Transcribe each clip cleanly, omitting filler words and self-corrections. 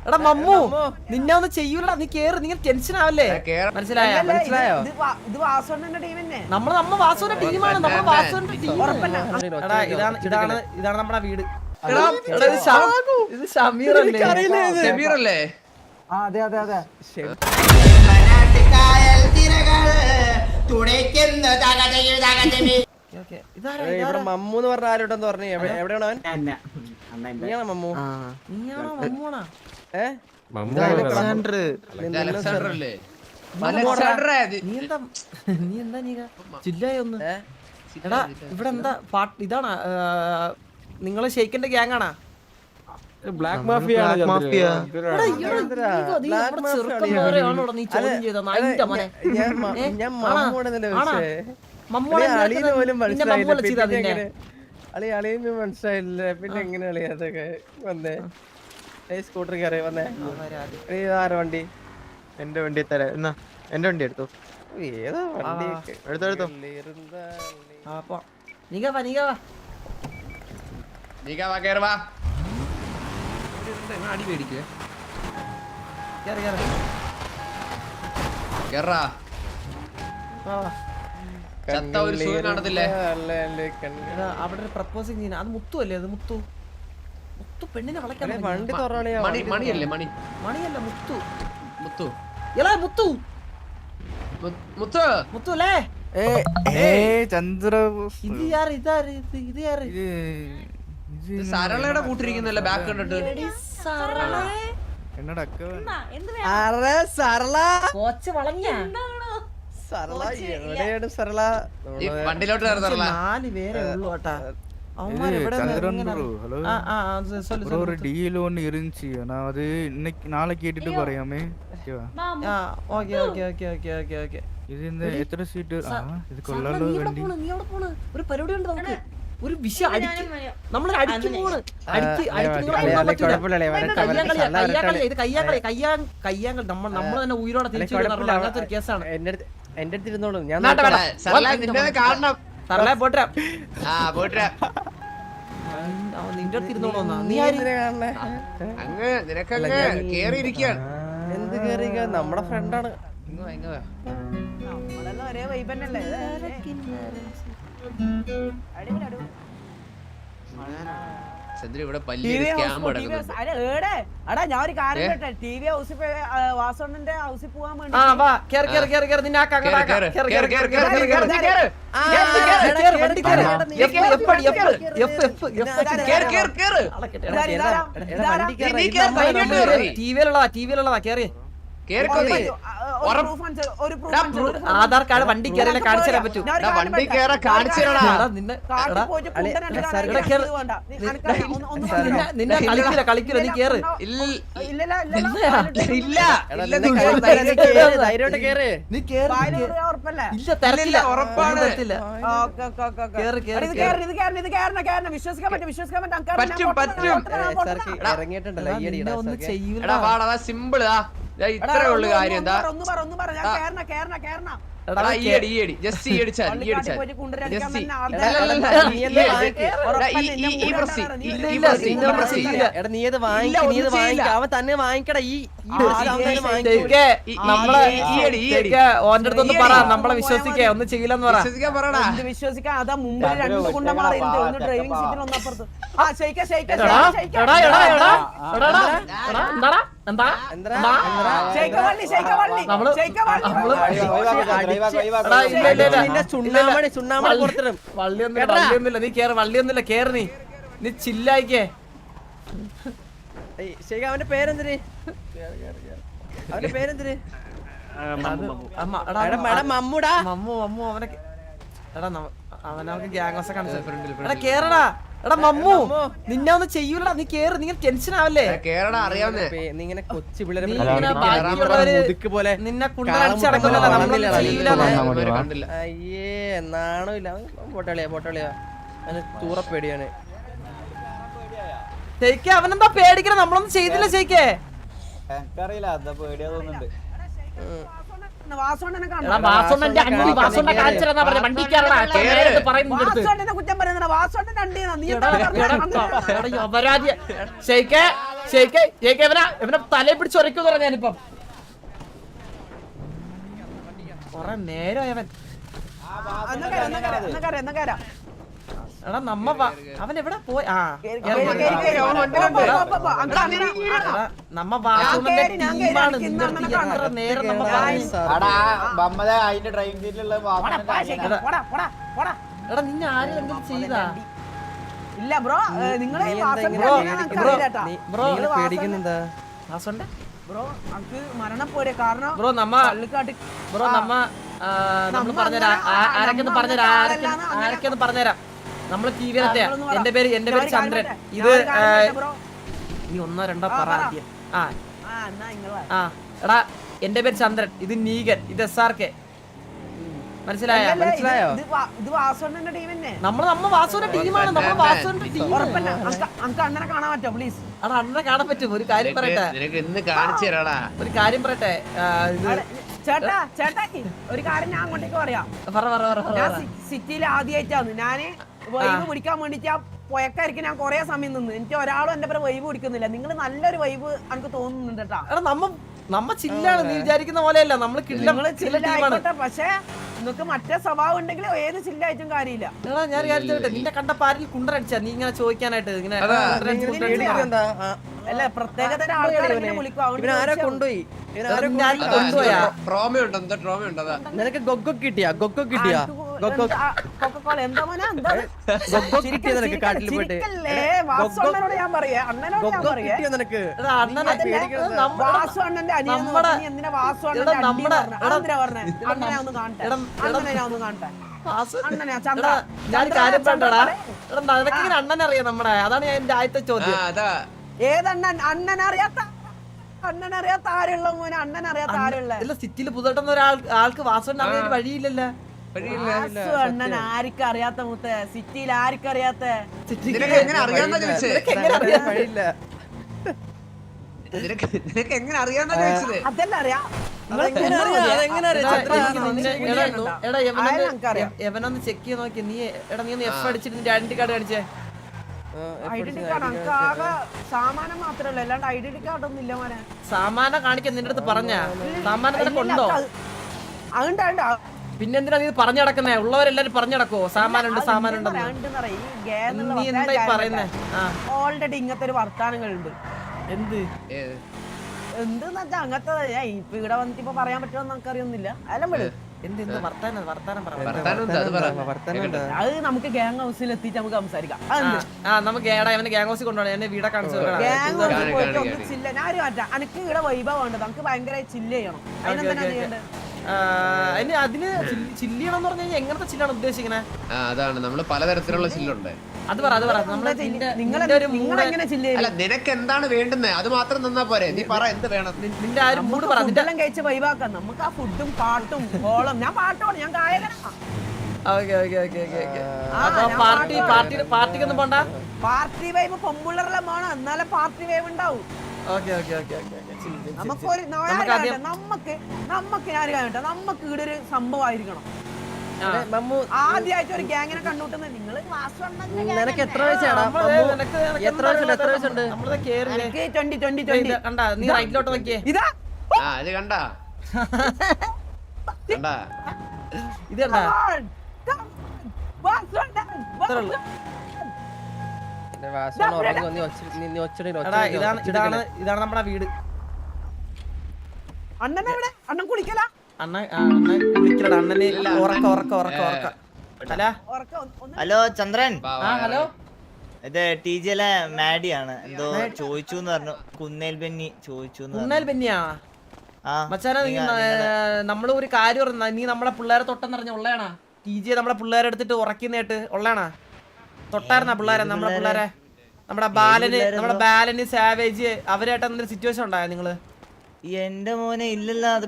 എടാ മമ്മു നിന്നെ ഒന്ന് ചെയ്യൂലടാ, നീ കേറ്, നീ ടെൻഷൻ ആവല്ലേ? മനസ്സിലായോ? നമ്മ വാസുവിന്റെ ടീമാണ്, നമ്മ വാസുവിന്റെ ടീം. എടാ ഇതാണ് നമ്മുടെ വീട്. ഇത് ഷമീർ അല്ലേ? അതെ അതെ അതെ. മമ്മൂന്ന് പറഞ്ഞ ആരോട്ടെന്ന് പറഞ്ഞു. എവിടെയാണ് അവൻ? നീയാണോ മമ്മു? നീയാണോ മമ്മൂണാ? നീ എന്താ ചില്ലായി ഒന്ന്. എടാ ഇവിടെ എന്താ പാട്ട്? ഇതാണ് നിങ്ങള് ഷെയ്ക്കിന്റെ ഗ്യാങ് ആണാ? Black mafia. മനസ്സിലായില്ല. പിന്നെ എങ്ങനെ കളി അതൊക്കെ വന്നേ? സ്കൂട്ടർ കയറി വന്നേ. ആരെ വണ്ടി? എന്റെ വണ്ടി തരാം. എന്നാ എന്റെ വണ്ടി എടുത്തു. ഏതാ വണ്ടി? എടുത്തോ. അടി പേടിക്കേ. അവിടെ പ്രപ്പോസിങ് ചെയ്യുന്ന അത് മുത്തു അല്ലേ? അത് മുത്തു പെണ്ണിനെ വളയ്ക്കാൻ വണ്ടി തുറന്നേ. മണിയല്ല മുത്തു അല്ലേ? ചന്ദ്ര സരളയുടെ കൂട്ടിരിക്കുന്നല്ലേ ബാക്ക് കണ്ടിട്ട്? വണ്ടിയിലോട്ട് 4 പേരെ ഉള്ളു കേട്ടാ. ஒரு டீல் ஒன்னு இருந்துச்சு. நான் அது இன்னைக்கு நாளைக்கு கேட்டுட்டு പറയാമേ. Okay okay okay okay okay okay. ഇതിന്റെ എത്ര സീറ്റ്? ഇത് കൊള്ളാലോ വണ്ടി. നീ അവിടെ പോണ്? ഒരു പരിപാടി ഉണ്ട് നമുക്ക്. ഒരു വിഷയം അടിക്കും. നമ്മൾ അടിക്കും പോണ്. ഇത് കയ്യാങ്കൾ നമ്മൾ തന്നെ ഉയരോടെ തിരിച്ചു അങ്ങനത്തെ ഒരു കേസാണ്. എന്റെ അടുത്ത് ഇരുന്നോളൂ. ഞാൻ നിന്റെ അടുത്ത് ഇരുന്നോളൂ. നീ എന്ത് കേറിയ നമ്മുടെ ഫ്രണ്ടാണ്. ഒരേ വൈബന്നല്ലേ? ഇവിടെ ഞാൻ ഒരു കാര്യം കേട്ടെ. TV ഹൗസിൽ വാസോണ്ണന്റെ ഹൗസിൽ പോവാൻ വേണ്ടി ടിവിയിലുള്ളതാ കേറി. ആധാർ കാർഡ് വണ്ടി കയറിയാലേ കാണിച്ചു തരാൻ പറ്റൂ. വണ്ടി കയറാൻ കാണിച്ചു തരാടാ. നിന്നെ കളിക്കൂല നീ കേറ്. ഇറങ്ങിയിട്ടുണ്ടല്ലോ. സിമ്പിളാ. ഇത്രേ ഉള്ളു കാര്യം. എന്താ നീത് വാങ്ങിക്ക. അവൻ തന്നെ വാങ്ങിക്കട. ഓന്റെ അടുത്തൊന്ന് പറ. നമ്മളെ വിശ്വസിക്കാ. ഒന്നും ചെയ്യില്ലെന്ന് പറ. വിശ്വസിക്കാൻ. അതാ മുമ്പ് 2 കുണ്ടന്മാർ ഒന്ന് ഡ്രൈവിംഗ് സീറ്റിൽ ഒന്നപ്പുറത്ത്. വള്ളിയൊന്നുമില്ല. നീ കേറ്. വള്ളിയൊന്നുമില്ല. കേറ്. നീ ചില്ലായിക്കേ. അവന്റെ പേരെന്തിന്? അവന്റെ പേരെന്തിന്? മമ്മൂടാ. മമ്മു അവനൊക്കെ. എടാ അവനവർക്ക് ഗ്യാങ്സ് കാണിച്ചു. എടാ കേറടാ. എടാ മമ്മു നിന്നെ ഒന്ന് ചെയ്യൂലടാ. നീ കേറ്. നീ ടെൻഷൻ ആവല്ലേ? നിങ്ങനെ കൊച്ചു പിള്ളേരെ നിന്നെ കുണ്ടടിച്ചടക്കില്ല. അയ്യേ നാണമില്ല. പൊട്ടളിയാ തൂറപ്പേടിയാണ്. ശരിക്കും അവനെന്താ പേടിക്കണം? നമ്മളൊന്നും ചെയ്തില്ല ശരിക്കേ. എനിക്കറിയില്ല. എന്താ പേടിയാ തോന്നുന്നുണ്ട്. വാസോണ്ണനെ കാണണം. എടാ വാസോണ്ണന്റെ അണ്ടി വാസോണ്ണ കാണിച്ചെന്നാ പറഞ്ഞ വണ്ടിക്കാരടാ നേരിട്ട് പറയുന്നത് എടുത്ത്. വാസോണ്ണനെ കുറ്റം പറയുന്നത് വാസോണ്ണന്റെ അണ്ടിയാണ്. നീ എടാ, എന്താ എടാ, പറഞ്ഞത്? എടാ, ഈ അപരാധിയ ഷെയ്ക്കേ ഇവനെ തലയെ പിടിച്ച് ഉരയ്ക്കും പറഞ്ഞ ഞാനിപ്പം കൊറേ നേരമായി അവൻ. എടാ നമ്മ അവൻ എവിടെ പോയി? ആ നമ്മ വാസോണ്ണന്റെ ടീമാണ്. നിന്റെ അടുത്ത് എത്ര നേരം നമ്മ പറഞ്ഞു. അതിന്റെ ഡ്രൈവിംഗ് സീറ്റിലുള്ള എടാ നിന്നെ ആരും എന്തെങ്കിലും ചെയ്താ? ഇല്ല ബ്രോ, നിങ്ങളെ ബ്രോ പേടിക്കുന്നെന്താ? വാസോണ്ടെ ബ്രോ നമുക്ക് മരണപ്പോരെ. കാരണം ബ്രോ നമ്മ പള്ളിക്കാട്ടി നമ്മൾ പറഞ്ഞുതരാം. ആരൊക്കെയെന്ന് പറഞ്ഞുതരാം. നമ്മള് ടി വി എന്റെ പേര് ചന്ദ്രൻ. ഇത് നീ ഒന്നോ രണ്ടോ പറ ആദ്യം. എടാ എന്റെ പേര് ചന്ദ്രൻ. ഇത് നീഗൻ. ഇത് SRK. മനസ്സിലായോ? ഇത് വാസോണ്ണന്റെ ടീം തന്നെ. നമ്മ വാസുവിന്റെ ടീമാണ്. നമ്മ വാസുവിന്റെ ടീം. ഉറപ്പല്ല. അനക്ക് അണ്ണനെ കാണാൻ പറ്റോ പ്ലീസ്? എടാ അണ്ണനെ കാണാൻ പറ്റും. ഒരു കാര്യം പറയട്ടെ. ഒരു കാര്യം പറയട്ടെ. ചേട്ടാ ഒരു കാര്യം ഞാൻ അങ്ങോട്ടേക്ക് പറയാം. ഞാൻ സിറ്റിയിൽ ആദ്യമായിട്ടാണ്. ഞാന് വൈബ് പിടിക്കാൻ വേണ്ടിട്ട് ആ പൊയക്കായിരിക്കും ഞാൻ കൊറേ സമയം നിന്ന്. എനിക്ക് ഒരാളും എന്റെ പേര് വൈബ് പിടിക്കുന്നില്ല. നിങ്ങൾ നല്ലൊരു വൈബ് എനിക്ക് തോന്നുന്നുണ്ട് കേട്ടാ. എടാ നമ്മ ചില്ലാണ്. നീ വിചാരിക്കുന്ന പോലെയല്ല. നമ്മള് ചില്ലായിക്കോട്ടെ, പക്ഷെ നിങ്ങൾക്ക് മറ്റേ സ്വഭാവം ഉണ്ടെങ്കിൽ ഏത് ചില്ലായിട്ടും കാര്യമില്ല. എടാ ഞാൻ വിചാരിച്ചോട്ടെ നിന്റെ കണ്ട പാരിൽ കുണ്ടടിച്ചാ നീ ഇങ്ങനെ ചോദിക്കാനായിട്ട് ഇങ്ങനെ അല്ല പ്രത്യേകത ആൾക്കാരെ വിളിക്കും. ആരെ കൊണ്ടുപോയി? കൊണ്ടുപോയാ നിനക്ക് ഗൊഗ്ഗോ കിട്ടിയാ? കൊക്കക്കോള എന്താ മോനെ? എന്താ നിനക്ക് കാട്ടിൽ പോയിട്ട് വാസോണ്ണനോട് ഞാൻ പറയാ, അണ്ണനോട് ഞാൻ പറയാ. നിനക്ക് വാസു അണ്ണന്റെ അനിയൻ എന്തിനാ വാസു അണ്ണന്റെ അണ്ണനെ പറഞ്ഞേ? അണ്ണനെ ഒന്ന് കാണട്ടെ, അണ്ണനെ ഒന്ന് കാണട്ടെ. അണ്ണനെ ചന്ദ്ര ഞാൻ കാര്യം പറഞ്ഞടാ. എടാ നിനക്കിങ്ങനെ അണ്ണനെ അറിയാം നമ്മടെ. അതാണ് ഞാൻ എന്റെ ആദ്യത്തെ ചോദ്യം. ഏതണ്ണൻ? അണ്ണനറിയാത്ത ആരുള്ള മോനെ? അണ്ണനറിയാത്ത ആരുള്ള? ഇല്ല സിറ്റിയിൽ പുതുതായിട്ടൊന്നും ആൾക്ക് വാസോണ്ണ അറിയാൻ ഒരു വഴിയില്ലല്ലോ. വാസു അണ്ണൻ ആർക്കും അറിയാത്ത മുത്തേ. സിറ്റിയിൽ ആർക്കും അറിയാത്ത? അതെല്ലാം അറിയാം. എവനൊന്ന് ചെക്ക് ചെയ്ത് നോക്കി. നീ ഒന്ന് F അടിച്ചിട്ട് നിന്റെ ഐഡന്റി കാർഡ് കാണിച്ചേ. ഐഡന്റി കാർഡ് നമുക്ക് ആകെ സാമാനം മാത്രമല്ല, അല്ലാണ്ട് ഐഡന്റി കാർഡ് ഒന്നും ഇല്ല മോനെ. സാമാനം കാണിക്കാൻ നിന്റെ അടുത്ത് പറഞ്ഞ സാമാനം നിനക്ക് ഉണ്ടോ? അതുകൊണ്ട് പിന്നെന്തിനാ നീ പറഞ്ഞു നടക്കുന്നേ? ഉള്ളവരെല്ലാരും പറഞ്ഞു നടക്കോ സാമാനം ഉണ്ട് നീ എന്തായി പറയുന്നേ? ഓൾറെഡി ഇങ്ങനത്തെ ഒരു വർത്താനങ്ങളുണ്ട്. എന്ത് എന്തെന്ന് വെച്ചാ അങ്ങനത്തെ ഇപ്പൊ ഇവിടെ വന്നിട്ട് ഇപ്പൊ പറയാൻ പറ്റുമോ നമുക്ക് അറിയൊന്നുമില്ല. അല്ല എന്ത് വർത്താനം അത് നമുക്ക് ഗ്യാങ് ഹൗസിൽ എത്തിയിട്ട് നമുക്ക് സംസാരിക്കാം. നമുക്ക് അവന്റെ ഗ്യാങ് ഹൗസിൽ കൊണ്ടുപോകണം. എന്നെ വീടെ കാണിച്ചു ഗ്യാങ് ഹൗസിൽ പോയിട്ട് ഒന്ന് ചില്ല. ഞാനൊരു മാറ്റാം. എനിക്ക് ഇവിടെ വൈഭവം വേണ്ടത്. നമുക്ക് ഭയങ്കരമായി ചില്ല് ചെയ്യണം. അതിനെന്താ ചെയ്യേണ്ടത്? അതിന് ചില്ല് ചെയ്യണം എന്ന് പറഞ്ഞു കഴിഞ്ഞാൽ എങ്ങനത്തെ ചില്ലാണ് ഉദ്ദേശിക്കണേ? അതാണ് നമ്മള് പലതരത്തിലുള്ള ചില്ലുണ്ട്. അത് പറ നിങ്ങളെങ്ങനെ ചില്ല് ചെയ്യും? നിനക്ക് എന്താണ് വേണ്ടുന്നത് അത് മാത്രം തന്നാ പോരെ. നീ പറ എന്ത് വേണം. നിന്റെ ആ മൂഡ് പറ. ഫുഡെല്ലാം കഴിച്ച് വൈബാക്കാം. നമുക്ക് ആ ഫുഡും പാട്ടും ഹോളും. ഞാൻ പാട്ടോണ്, ഞാൻ ഗായകനാ. പാർട്ടിക്കൊന്നും പോണ്ട. പാർട്ടി വൈബ് പൊമ്പുള്ളറെല്ലാം വേണം, എന്നാലേ പാർട്ടി വൈബ് ഉണ്ടാവും. നമുക്ക് ഞാൻ കാണട്ടെ. നമുക്ക് ഇവിടെ ഒരു സംഭവമായിരിക്കണം. ആദ്യമായിട്ട് ഒരു ഗ്യാങ്ങിനെ കണ്ടുമുട്ടുന്നത് നിങ്ങള്. നിനക്ക് എത്ര വയസ്സാണ്? എത്ര വയസ്സുണ്ട്? നീ റൈറ്റിലോട്ട് നോക്കിയേ. ഇതാ ഇത് കണ്ടാ ഇത് കണ്ടാ? ഇതാണ് നമ്മുടെ വീട്. അണ്ണനെവിടെ? അണ്ണൻ കുളിക്കല? കുളിക്കലടാ. അണ്ണന് ഉറക്ക. ഹലോ ചന്ദ്രൻ. ഹലോ ഇത് TJ-ലെ മാഡിയാണ്. എന്തോ ചോദിച്ചു പറഞ്ഞു. കുന്നേൽ ബെന്നി ചോദിച്ചു. കുന്നേൽ ബെന്നിയാ? മച്ചാനെ നമ്മള് ഒരു കാര്യം പറഞ്ഞ നീ നമ്മളെ പിള്ളേരെ തൊട്ടെന്നറിഞ്ഞ ഉള്ളയാണാ? TJ നമ്മളെ പിള്ളേരെ എടുത്തിട്ട് ഉറക്കുന്നേട്ട് ഉള്ളയാണാ? തൊട്ടായിരുന്ന പിള്ളേരെ? നമ്മളെ പിള്ളേരെ നമ്മുടെ ബാലന് സാവേജ് അവരായിട്ട് എന്തെങ്കിലും സിറ്റുവേഷൻ ഉണ്ടായോ നിങ്ങള്? എന്റെ മോനെ ഇല്ലല്ലോ. അത്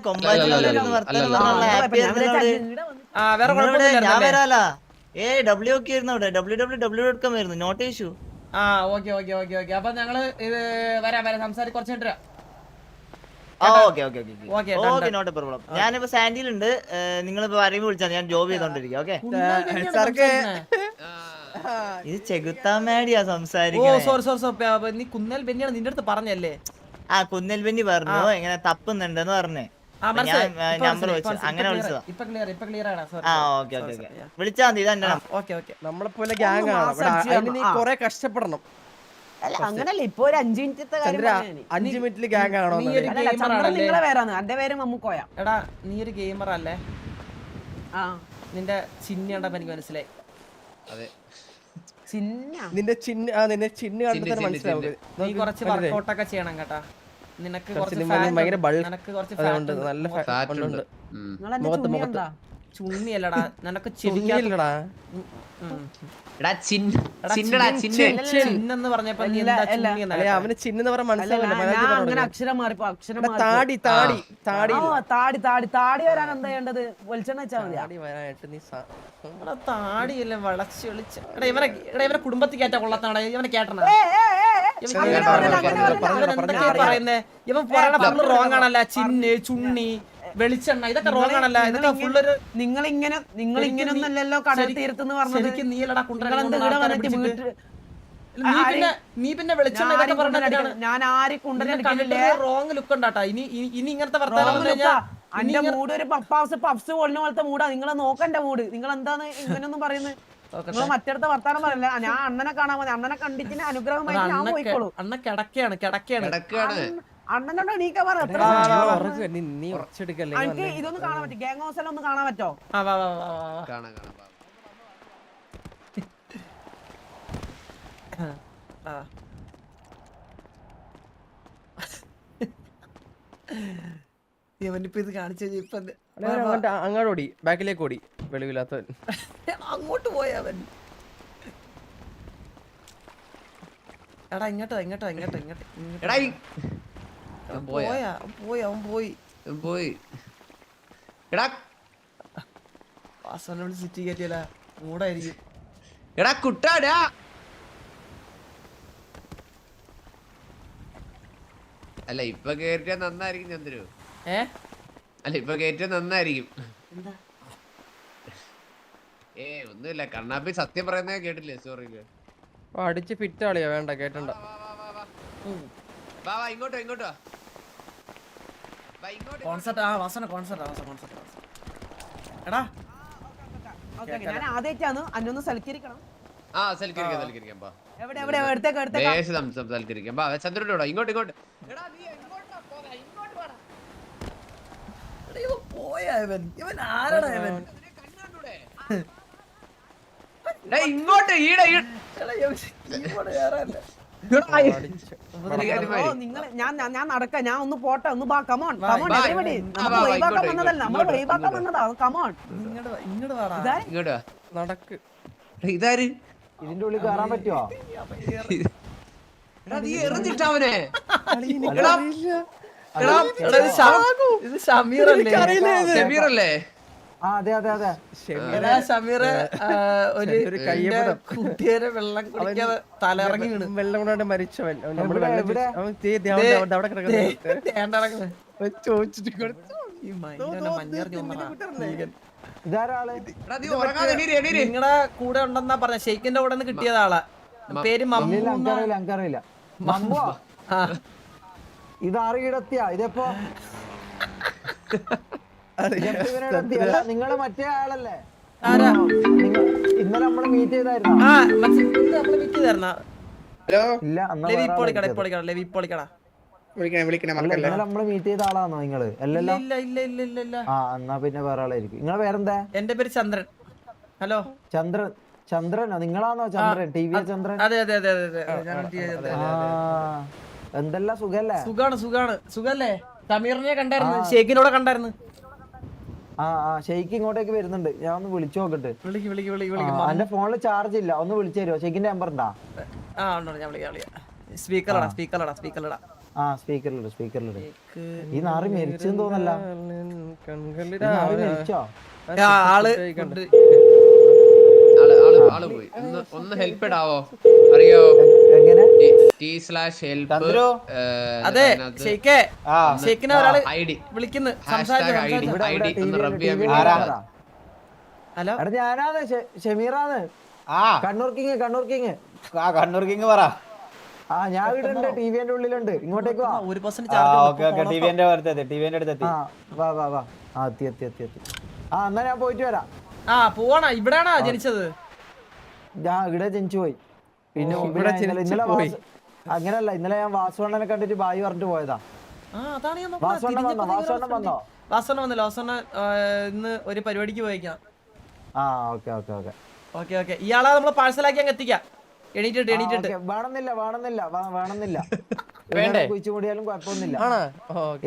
ഞാൻ വരാലാ. WK ആയിരുന്നു അവിടെ. www.com ആയിരുന്നു. Not issue. ഓക്കെ. അപ്പൊ ഞങ്ങള് ഇത് വരാം സംസാരിച്ച് കുറച്ച് okay okay Okay, okay done, okay done. Not problem. ഞാനിപ്പോ സാൻഡിയിലുണ്ട്. നിങ്ങളിപ്പോ പറയുമ്പോൾ വിളിച്ചാൽ ഞാൻ ജോബ് ചെയ്തോണ്ടിരിക്കും. ഓക്കെ, സാർക്ക് ഇത് ചെകുത്താമേടിയാ ഓ സംസാരിക്കുന്നത്. സോറി നീ കുന്നേൽ ബെന്നിയാണ് നിന്റെ അടുത്ത് പറഞ്ഞല്ലേ? ആ കുന്നൽ ബെന്നി പറഞ്ഞു ഇങ്ങനെ തപ്പുന്നുണ്ടെന്ന് പറഞ്ഞേ. ആ, അപ്പൊ മനസ്സിലായി. ഞാൻ ഇപ്പൊ നമ്പർ മനസ്സിലായി, വെച്ചു, ഇപ്പൊ അങ്ങനെ clear വിളിച്ചതാ. ആയി. ഇപ്പൊ ക്ലിയർ ആണ്. ആ ഓക്കെ ഓക്കെ ഓക്കെ, വിളിച്ചാ മതി. ഇതെന്നെ ഓക്കെ നമ്മളെ പോലെ ഗ്യാങ് ആണ് ഇവിടെ. അതിന് നീ കൊറേ കഷ്ടപ്പെടണം. അല്ല അങ്ങനല്ല, ഇപ്പൊ ഒരു 5 മിനിറ്റത്തെ കാര്യം ചന്ദ്ര പറഞ്ഞാ മതി. 5 മിനിറ്റില് ഗ്യാങ് ആണോ? നീ ഒരു അല്ലല്ല, ഗെയിമർ ചന്ദ്രൻ ആണല്ലേ? നിങ്ങളെ പേരാണ്, എന്റെ പേര് മമ്മുക്കോയ. എടാ നീ ഒരു ഗെയിമർ അല്ലേ? ആ നിന്റെ ചിഹ്ന കണ്ടപ്പോ എനിക്ക് മനസ്സിലായി. അതെ. ചിന്ന നിന്റെ ചിഹ്ന കണ്ടിട്ട് തന്നെ മനസ്സിലാവും. നീ കുറച്ച് വർക്കൗട്ട് ഒക്കെ ചെയ്യണം കേട്ടാ. നിനക്ക് കുറച്ച് നീ fat ഭയങ്കര ഉണ്ട്. bulk നിനക്ക് കുറച്ച് അതുകൊണ്ട് fat ഉണ്ട്. നല്ല Fat ഉണ്ട്. ഉണ്ട്. നിങ്ങളെന്നെ മുഖത്ത് ചുണ്ണി മുഖത്ത്. കണ്ടാ? ചുണ്ണിയല്ലടാ നിനക്ക് ചെവിക്കാത്ത ചുണ്ണിയില്ലടാ. എടാ എടാ, ചിന്നടാ ചിന്ന. ചിന്നെന്ന് പറഞ്ഞപ്പോ നീ എന്താ ചുണ്ണി എന്നാ അല്ലെ കേട്ടോ? അവന് ചിഹ്നെന്ന് പറഞ്ഞ അല്ല, മനസ്സിലാവില്ല. ഞാൻ മലയാളത്തിൽ അങ്ങനെ പറഞ്ഞോ. അക്ഷരം മാറിപ്പോ അക്ഷരം എടാ, മാറിപ്പോ. താടി താടി വരാൻ എന്താ ചെയ്യേണ്ടത്? വെളിച്ചെണ്ണ വെച്ചാൽ മതിയാ? താടി വരാനായിട്ട് നീ എടാ താടിയല്ലേ വളച്ച് വിളിച്ച്. എടാ ഇവനെ കുടുംബത്തിൽ കയറ്റാ കൊള്ളത്താണ. ഇവനെ കേട്ടണ അങ്ങനെ പറയല്ല, അങ്ങനെ പറയല്ല. എന്തൊക്കെയാ പറയുന്നേ? ഇവൻ പറയണ ഫുള്ള് റോങ് ആണല്ല. ചിന്ന് ചുണ്ണി വെളിച്ചെണ്ണ ഇതൊക്കെ റോങ് ആണല്ല. ഇതൊക്കെ ഫുള്ളൊരു നിങ്ങളിങ്ങനെ ഒന്നല്ലല്ലോ കടൽ തീരത്തെന്ന് പറഞ്ഞത്. ശരിക്കും നീലടാ നിങ്ങളെന്താ ഇവിടെ വന്നിട്ട് വീട്ടിൽ നീ പിന്നെ വെളിച്ചെണ്ണ ഇതൊക്കെ പറഞ്ഞിട്ടാണ് ഞാൻ ആര് കുണ്ടനടിക്കില്ലേ? Wrong look ഉണ്ടാട്ടാ. ഇനി ഇങ്ങനത്തെ വർത്താനം പറഞ്ഞു കഴിഞ്ഞാൽ അന്റെ മൂഡ് ഒരു പഫ്സ് കൊള്ളുന്ന പോലത്തെ മൂടാ. നിങ്ങളെ നോക്കണ്ട മൂഡ്. നിങ്ങൾ എന്താണ് ഇങ്ങനെയൊന്നും പറയുന്നത്? നിങ്ങൾ മറ്റടുത്ത വർത്താനം പറയല്ല. ഞാൻ അണ്ണനെ കാണാൻ മതി. അണ്ണനെ കണ്ടിട്ട് അനുഗ്രഹമായിട്ട് ഞാൻ പോയിക്കോളൂ. അണ്ണ കിടക്കാണ്. കിടക്കാണ്. അണ്ണനോട് നീക്ക പറ. നീ ഉറച്ചെടുക്കല്ലേ? എനിക്ക് ഇതൊന്നും കാണാൻ പറ്റും. ഗ്യാങ് ഹൗസ് എല്ലാം ഒന്ന് കാണാൻ പറ്റോ? കാണാം കാണാം. ഇവനിപ്പോ ഇത് കാണിച്ചു ഇപ്പൊ അങ്ങോട്ട് ഓടി, ബാക്കിലേക്ക് ഓടി. വെളിവില്ലാത്തവൻ അങ്ങോട്ട് പോയവൻ. എടാ ഇങ്ങോട്ടോ എടാ അവൻ പോയി. എടാ വാസനോട് സിറ്റി കയറ്റിയല്ല മൂടായിരിക്കും. എടാ കുട്ടാടാ. അല്ല ഇപ്പൊ കേറിയാ നന്നായിരിക്കും ചന്ദ്രു. അല്ല ഇപ്പൊ കേറ്റിയാ നന്നായിരിക്കും. ഒന്നുമില്ല, കണ്ണാപ്പി സത്യം പറയുന്നേ കേട്ടില്ലേ? സോറി. അടിച്ച് ഫിറ്റ് ആളിയാ. വേണ്ട, കേട്ടണ്ട. വാ ഇങ്ങോട്ടോ. എടാ ഞാൻ ആദ്യമായിട്ടാണ് അന്നൊന്ന് സൽക്കരിക്കണം. ആ സൽക്കരിക്കാം. എവിടെ എടുത്തേക്ക് സൽക്കരിക്കാം. വാ ചന്ദ്രനോടോ ഇങ്ങോട്ട്. എടാ നീ എങ്ങോട്ടാ പോകാ? ഇങ്ങോട്ട് വാടാ. ഇവൻ ആരാടാ ഇവൻ? എടാ ഇങ്ങോട്ട് ഞാൻ നടക്കാം. ഞാൻ ഒന്ന് പോട്ടെ. ഒന്ന് ബാ. Come on everybody. നമ്മൾ വൈബാക്കാൻ വന്നതല്ല. നമ്മൾ വൈബാക്കാൻ വന്നതാ. കമോൺ ഇങ്ങോട്ട് വാടാ. ഇങ്ങോട്ട് വാ. നടക്ക്. ഇതാര്? ഇതിന്റെ ഉള്ളിൽ കയറാൻ പറ്റുമോ? എടാ നീ എറിഞ്ഞിട്ടവനെ. ഇത് ഷമീറല്ലേ? ആ അതെ ഷമീർ ഒരു കുട്ടിയെ വെള്ളം കുടിക്കാതെ തലയിറങ്ങി വീണ് വെള്ളം കൊണ്ടാണ്ട് മരിച്ചവൻ. നമ്മള് ചോദിച്ചിട്ട് നിങ്ങളുടെ കൂടെ ഉണ്ടെന്നാ പറഞ്ഞ. ഷെയ്ഖിന്റെ കൂടെ നിന്ന് കിട്ടിയത് ആളാ. പേര് എനിക്കറിയില്ല. മമ്മോ ഇത് അറിയിടത്തിയാ ഇതെപ്പോ നിങ്ങള് മറ്റേ ആളല്ലേ? ഇന്നലെ നമ്മള് മീറ്റ് ചെയ്തായിരുന്നോ? മീറ്റ് ചെയ്തായിരുന്ന ഇല്ല. ഇന്നലെ നമ്മള് മീറ്റ് ചെയ്ത ആളാണോ നിങ്ങള്? അല്ലല്ലോ. ആ എന്നാ പിന്നെ വേറെ ആളായിരിക്കും. നിങ്ങളെ പേരെന്താ? എന്റെ പേര് ചന്ദ്രൻ. ഹലോ ചന്ദ്രനോ? നിങ്ങളാണോ ചന്ദ്രൻ? ടി വി ചന്ദ്രൻ? അതെ. എന്തെല്ലാം സുഖല്ലേ? സുഖല്ലേ? സമീറിനെ കണ്ടായിരുന്നു. ഷെയ്ഖിനോടെ കണ്ടായിരുന്നു. ആ ഷെയ്ഖ് ഇങ്ങോട്ടേക്ക് വരുന്നുണ്ട്. ഞാൻ ഒന്ന് വിളിച്ചു നോക്കട്ടെ. എന്റെ ഫോണില് ചാർജ് ഇല്ല. ഒന്ന് വിളിച്ചു തരുമോ? ഷെയ്ഖിന്റെ നമ്പർ ഉണ്ടാ? ഞാൻ വിളിക്കാം. സ്പീക്കറിലടാ. ആ സ്പീക്കറിലിട്. ഈ നാറി മരിച്ചെന്ന് തോന്നല്ല. മരിച്ചോ? ആള് പോയി. ഒന്ന് ഹെൽപ്പ് ഇടാവോ? അറിയോ എങ്ങനെ? t/help അതെ ഷെയ്ക്കേ ആ ഷെയ്ക്കിനെ ഒരാള് ഐഡി വിളിക്കുന്നു ഐഡി ഒന്ന് റബ്ബ് ചെയ്യാൻ വേണ്ടി ഹലോ എടാ ഞാനാണ് ഷമീറാണ് ആ കണ്ണൂർ കിങ് കണ്ണൂർ കിങ് പറ. ആ ഞാൻ ഇവിടെ ഉണ്ട് ടിവിന്റെ ഉള്ളിലുണ്ട് ഇങ്ങോട്ടേക്ക് വാ 1% ആ ഓക്കെ ഓക്കെ ടിവിന്റെ അടുത്തെത്തി. ആ വാ വാ വാ ആ എത്തി ആ എന്നാ ഞാൻ പോയിട്ട് വരാം. ആ പോവാണോ ഇവിടെയാണോ ജനിച്ചത്? ഞാൻ ഇവിടെ ജനിച്ചു പോയി. പിന്നെ ഇന്നലെ അങ്ങനല്ല ഇന്നലെ ഞാൻ വാസുവണ്ണനെ കണ്ടിട്ട് ബായി പറഞ്ഞിട്ട് പോയതാ. ആ അതാണ് ഞാൻ വാസുവണ്ണൻ വന്നോ? വാസണ്ണ വന്നില്ല. വാസണ്ണ ഇന്ന് ഒരു പരിപാടിക്ക് പോയിക്കാം. ആ okay okay okay okay okay ഇയാളെ നമ്മള് പാഴ്സലാക്കി അങ്ങ് എത്തിക്കാം. എണീറ്റിട്ട് വേണമെന്നില്ല കുഴിച്ചു കൂടിയാലും കുഴപ്പമൊന്നുമില്ല.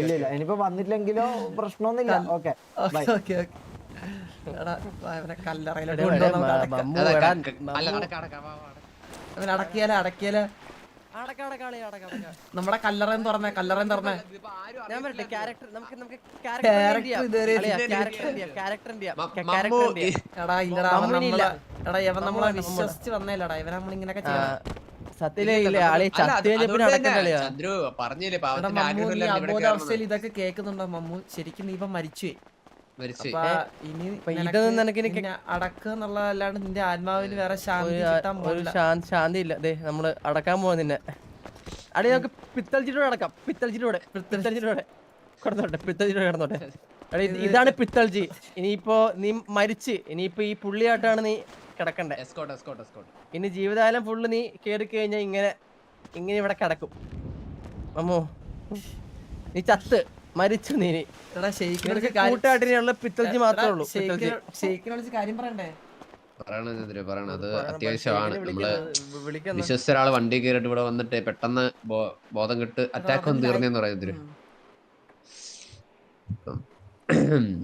ഇല്ല ഇനിയിപ്പോ വന്നിട്ടില്ലെങ്കിലോ പ്രശ്നമൊന്നുമില്ല. ഓക്കെ ഓക്കെ ഓക്കെ കല്ലറയിലോട്ട് അടക്കിയാല നമ്മുടെ കല്ലറയും തുറന്നേ എടാ ഇല്ലടാ എടാ ഇവൻ നമ്മളെ വിശ്വസിച്ച് വന്നേലടാ ഇവൻ നമ്മളിങ്ങനൊക്കെ ചെയ്യണം. അബോധാവസ്ഥയിൽ ഇതൊക്കെ കേൾക്കുന്നുണ്ടോ മമ്മു? ശരിക്കും നീ ഇപ്പൊ മരിച്ചുപോയി. ഇനി അടക്കുക എന്നുള്ളതല്ലാണ്ട് നിന്റെ ആത്മാവിന് വേറെ ശാന്തി ഇല്ല. നമ്മള് അടക്കാൻ പോവാ നിന്നെ. അടി നമുക്ക് പിത്തൽജിലൂടെ അടക്കാം. പിത്തൽജിലൂടെ കിടന്നോട്ടെ. അടി ഇതാണ് പിത്തൽജി. ഇനിയിപ്പോ നീ മരിച്ച് ഇനിയിപ്പോ ഈ പുള്ളിയായിട്ടാണ് നീ കിടക്കണ്ടേ. ഇനി ജീവിതകാലം ഫുള്ള് നീ കേറി കഴിഞ്ഞാൽ ഇങ്ങനെ ഇവിടെ കിടക്കും. അമ്മോ നീ ചത്ത് മരിച്ചു. നീ കൂട്ടാട്ടിനുള്ള പിത്തൽജി മാത്രമേ ഉള്ളൂ. കാര്യം പറയണ്ടേ? പറയണത് അത്യാവശ്യമാണ്. നമ്മള് വിശ്വസിച്ച ഒരാള് വണ്ടി കയറിട്ട് ഇവിടെ വന്നിട്ട് പെട്ടെന്ന് ബോധം കെട്ട് അറ്റാക്ക് വന്ന് തീർന്നെന്ന് പറയുന്നതിന്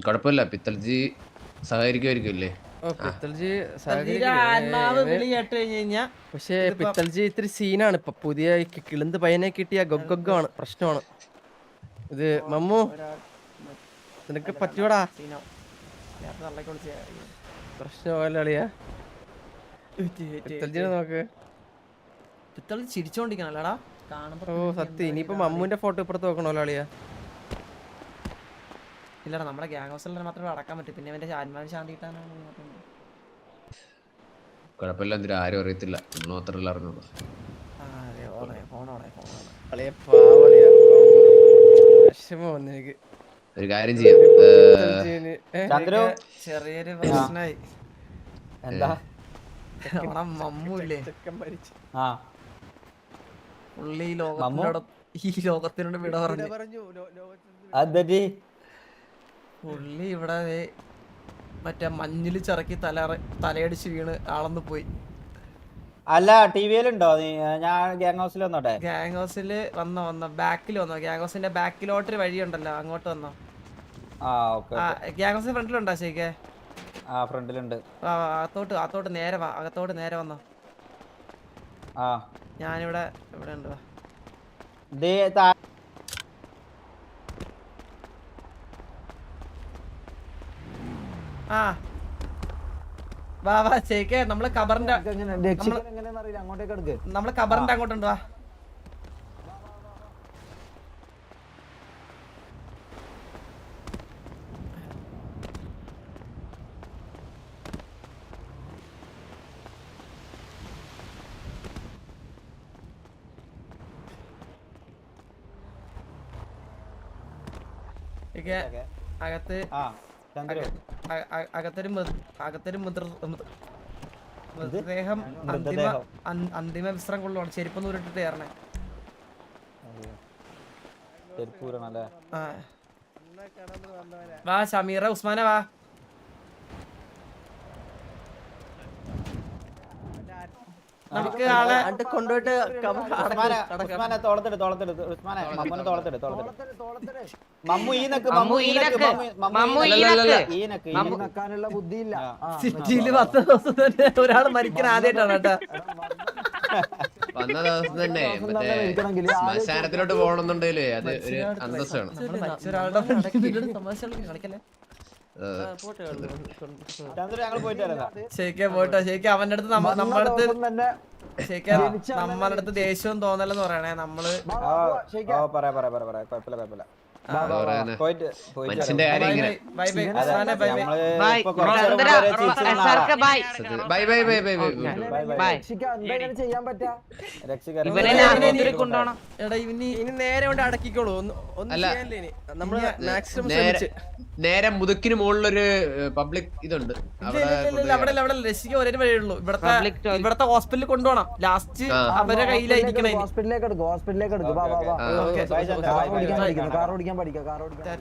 കുഴപ്പമില്ല. പിത്തൽജി സഹകരിക്കുമായിരിക്കുമല്ലേ? പക്ഷേ പിത്തൽജി ഇത്തിരി സീനാണ് ഇപ്പൊ. പുതിയ കിളിന്ത് പയ്യനെ കിട്ടിയ ഗൊഗ്ഗാണ് പ്രശ്നമാണ് ഇത്. മമ്മു നിനക്ക് പറ്റൂടാ? പ്രശ്നമല്ല അളിയാ. പിത്തൽജിനെ നോക്ക്. പിത്തൽജി ചിരിച്ചോണ്ടിരിക്കണല്ലോടാ കാണുമ്പോ. ഓ സത്യം. ഇനിയിപ്പോ മമ്മുവിന്റെ ഫോട്ടോ ഇപ്പുറത്ത് നോക്കണല്ലോ അളിയാ. ഇല്ലടാ നമ്മുടെ ഗ്യാങ് ഹൗസിൽ മാത്രമേ അടക്കാൻ പറ്റൂ. പിന്നെ അവന്റെ ആത്മാവിന് ശാന്തി കിട്ടാനാണ്. കുഴപ്പമില്ല. എന്തിനാ ആരും അറിയത്തില്ല. നമ്മൾ മാത്രമല്ല അറിഞ്ഞത്. ഒരു കാര്യം ചെയ്യാം. ചെറിയൊരു പ്രശ്നമായി. എന്താ മമ്മൂല്ലേ പുള്ളി ലോകത്തിനോട് വിട പറഞ്ഞു. പുള്ളി ഇവിടെ മറ്റേ മഞ്ഞില് ചിറക്കി തലയടിച്ച് വീണ് ആളന്ന് പോയി. അല്ല ടിവിയിലുണ്ടോ? ഞാൻ ഗ്യാങ് ഹൗസിൽ വന്നോട്ടെ. ഗ്യാങ് ഹൗസില് വന്നോ ബാക്കിൽ വന്നോ? ഗ്യാങ് ഹൗസിന്റെ ബാക്കിലോട്ടൊരു വഴിയുണ്ടല്ലോ, അങ്ങോട്ട് വന്നോ. ഗ്യാങ് ഹൗസിന്റെ ഫ്രണ്ടിലുണ്ടോ ശരിക്കേ? ഫ്രണ്ടിലുണ്ട്. അകത്തോട്ട് നേരെ വാ. അകത്തോട്ട് നേരെ വന്നോ. ഞാനിവിടെ ഉണ്ട്. വാ വാ ചേക്കേ. നമ്മള് കബറിന്റെ അങ്ങോട്ടുണ്ട്. വാ അകത്തൊരു മൃതദേഹം അന്തിമ വിശ്രം കൊള്ളുവാണ്. ചെരുപ്പൊന്നും ഇട്ടിട്ട് കയറണേ. വാ ഷമീറ ഉസ്മാനെ വാ. നമുക്ക് ആളെ കൊണ്ടുപോയിട്ട് ബുദ്ധിയില്ല. സിറ്റിയില് 10 ദിവസം തന്നെ ഒരാൾ മരിക്കാൻ ആദ്യമായിട്ടാണ് കേട്ടോ. വന്ന ദിവസം തന്നെ ശ്മശാനത്തിലോട്ട് പോകണമെന്നുണ്ടെങ്കിലേ അത് ഒരു അന്തസ്സാണ്. ഒരാളുടെ കളിക്കല്ലേ. ഞങ്ങൾ പോയിട്ട് വരാം ശരിക്കും പോയിട്ടോ ശരിക്കും അവന്റെ അടുത്ത് നമ്മുടെ അടുത്ത് തന്നെ ശരിക്കും നമ്മളുടെ അടുത്ത് ദേഷ്യവും തോന്നലെന്ന് പറയണേ നമ്മള് കുഴപ്പമില്ല മനുഷ്യന്റെ കാര്യം ഇങ്ങനെ ബൈ ബൈ അവസാനം bye bye bye bye bye bye bye ചെയ്യാൻ പറ്റാ എടാ ഇവന് ഇനി നേരെ കൊണ്ട് അടക്കിക്കോളൂ ഒന്നും ചെയ്യാനില്ല ഇനി നമ്മള് മാക്സിമം ശ്രമിച്ച് നേരെ മുതുക്കിന് മുകളിലൊരു പബ്ലിക് ഇതുണ്ട് അവിടെ രക്ഷിക്ക ഒരേ വഴിയുള്ളൂ ഇവിടത്തെ ഹോസ്പിറ്റലിൽ കൊണ്ടുപോകണം ലാസ്റ്റ് അവരുടെ കയ്യിലായിരിക്കണേ ഹോസ്പിറ്റലിലേക്ക് എടുക്കും കാർ ഓടിക്കാൻ പഠിക്കാം കാർ ഓടിക്കാൻ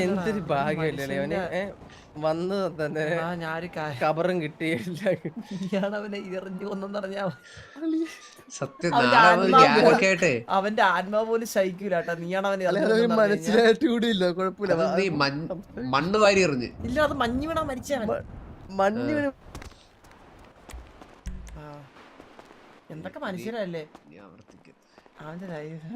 എന്തൊരു ഭാഗ്യല്ലേ അവന് വന്ന് തന്നെ ഞാനൊരു കബറും കിട്ടി ഇയാള് അവനെ എറിഞ്ഞു കൊന്നെന്ന് പറഞ്ഞാ സത്യം കേട്ടെ അവന്റെ ആത്മാവ് പോലും സഹിക്കൂല കേട്ടാ നീയാണ് അവനെ മനസ്സിലായിട്ട് കൂടി ഇല്ല കുഴപ്പമില്ല നീ മണ്ണ് വാരി എറിഞ്ഞ് ഇല്ല അത് മഞ്ഞ് വീണാ മരിച്ചവൻ മഞ്ഞ് എന്തൊക്കെ മനുഷ്യരല്ലേ അവന്റെ ലൈഫ്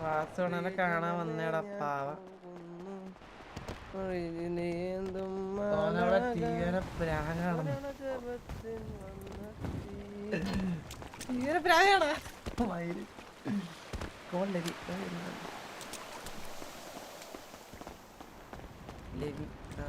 വാസവണനെ കാണാൻ വന്നേടാ പാവ തീവ്ര പ്രാഗാണ് തീവ്ര പ്രാഗാണ് ലവി